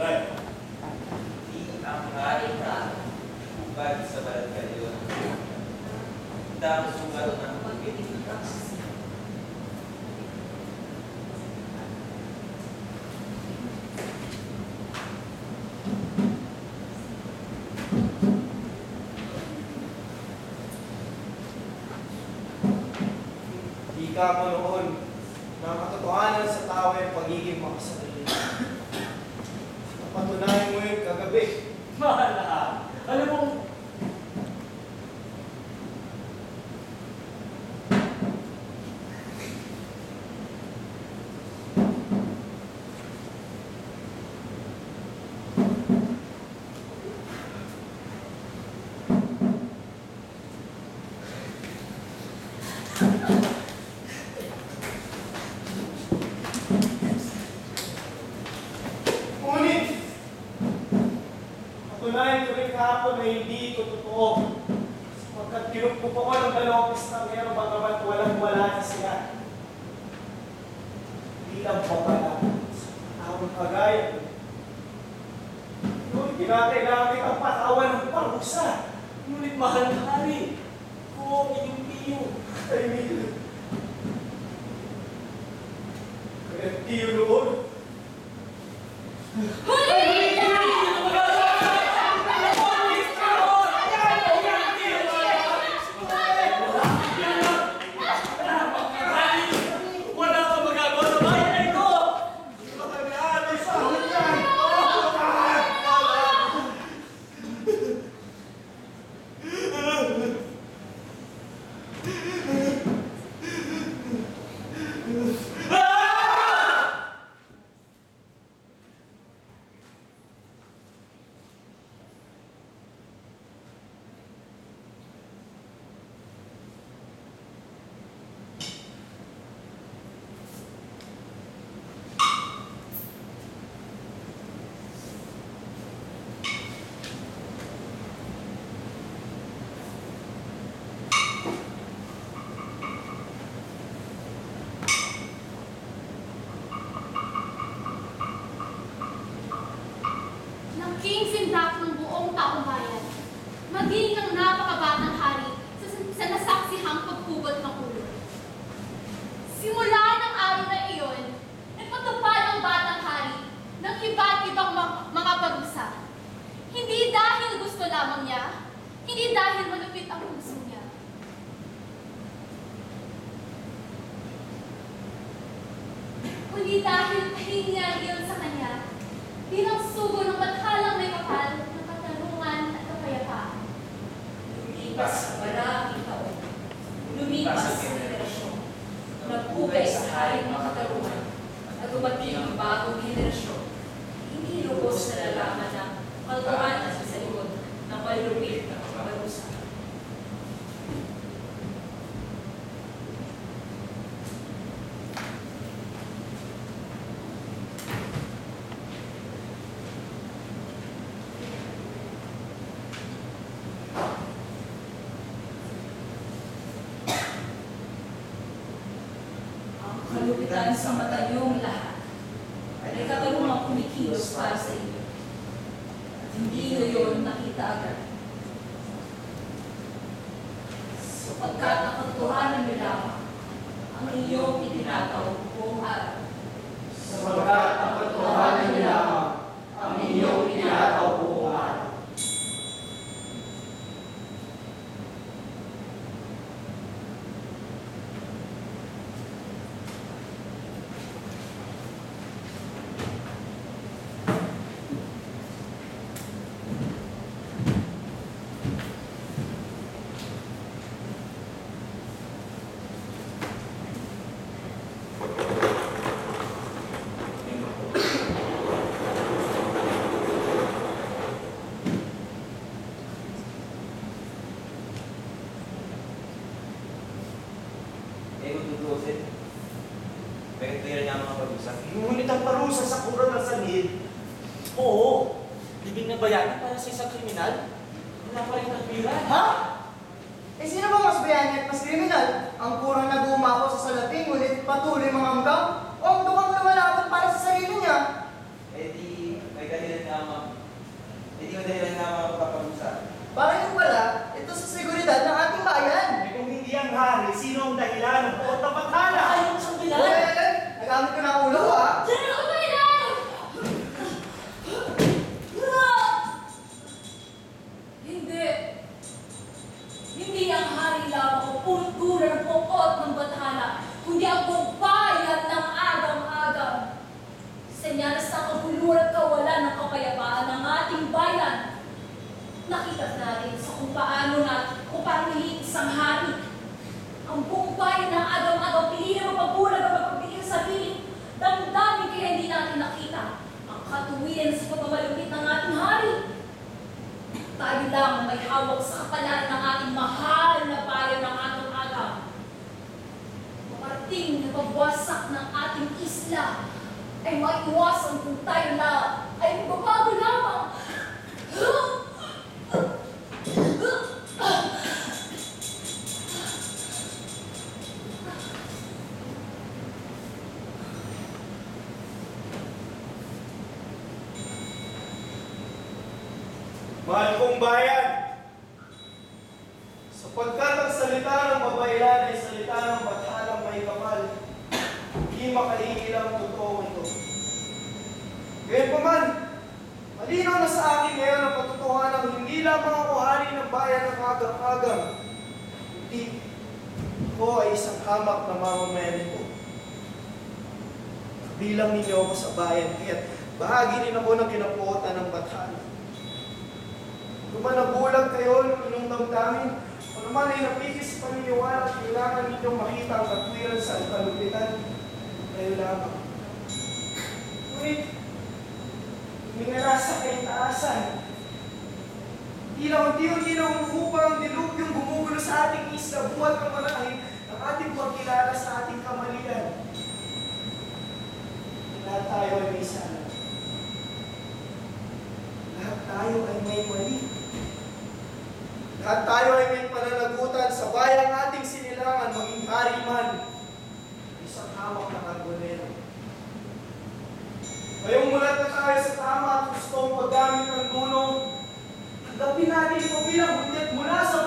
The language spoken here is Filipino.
Di ang hari ka, ubad sa balat kayo. Dang sugat ng pagbitig. Di ka mo noon na katotohanan sa tao ay pagiging makasarili. Napatunayan mo yun kagabi. Mahal, alam mo, Ngunit, patunayan ko rin kahapon na hindi ito totoo. Sapagkat kinukpo ko ng dalawang estanghero bagamat walang-wala na sila. Bilang papala sa tawang kagaya ko. Ngunit kinakailangan ang patawan ng parusa. ngunit mahal na hari, ko inyong tiyo. Ay, Miguel. Kaya tiyo noon. Wala kang magagawa sa bayan na ito! Laking sindak ng buong taong bayan, maging ang napakabatang hari sa nasaksihang pagpugol ng ulo. Simula ng araw na iyon, nagpatupad ang batang hari ng iba't ibang mga parusa. Hindi dahil gusto lamang niya, hindi dahil malupit ang puso niya. Kundi dahil pahinga iyon sa kanya, bilang sugo ng bathalang may kapal ng katarungan at kapayapaan. Lumipas sa maraming taon. Lumipas sa henerasyon. Nagpugay sa haring mga katarungan at dumating ang bagong henerasyon. Hindi lubos na nalaman ng kaltuanan sa likod ng malulupit na parusa. Kalupitan sa mata niyong lahat ay katarungang kumikilos para sa iyo. At hindi niyo yun nakita agad. Sapagkat ang katotohanan niyo lamang ang iyong itinataw buong araw. Sapagkat ang katotohanan niya lamang ang inyong itinataw buong araw. Ngunit ang parusa sa kura ng sanid. Oo, libing na bayaran para sa isang kriminal. Wala pa rin nagbiran. Ha? Eh sino ba mas bayani at mas kriminal? Ang kurang nag-uumako sa salapi ngunit patuloy mga hanggang? O ang tukang lumalaban para sa sarili niya? Eh di, may kanila isang hari. Ang buong bayan ng agaw-agaw pili na mapagbulag ang magpapigil sa sarili. Damdamin kaya hindi natin nakita ang katuwiran sa pagmamalupit ng ating hari. Tayo lang ang may hawak sa kapalaran ng ating mahal na bayan ng ating agaw. Marating na pagwasak ng ating isla ay maiwasan kung tayo na ay magbabago lamang. Mahal kong bayan, sapagkat ang salita ng babaylan ay salita ng bathalang may kapal, hindi makaiilang totoo ito. Gayunpaman, malinaw na sa akin ngayon ang patotohanan ng hindi lamang ako hari ng bayan ng agang-agang, hindi ako ay isang hamak na mamamayan nito. Bilang ninyo ako sa bayan, kaya't bahagi rin ako ng kinapuotan ng bathala. Kung man nabulag kayo ng inyong damdamin, o naman ay napikis sa paniniwala at kailangan ninyong makita ang katwiran sa kalupitan, kayo lamang. Ngunit, huminga sa kaitaasan. Hindi na umuhupa ang dilubyong gumugulo sa ating isla, buhat ang marahil ng ating pagkilala sa ating kamalian. Lahat tayo ay may sala. Lahat tayo ay may mali. Lahat tayo ay may pananagutan sa bayang ating sinilangan, maging hari man, isang hawak ng arbolero. Ngayong mulat na tayo sa tama at gustong paggamit ng dunong, tanggapin natin ito bilang hudyat mula sa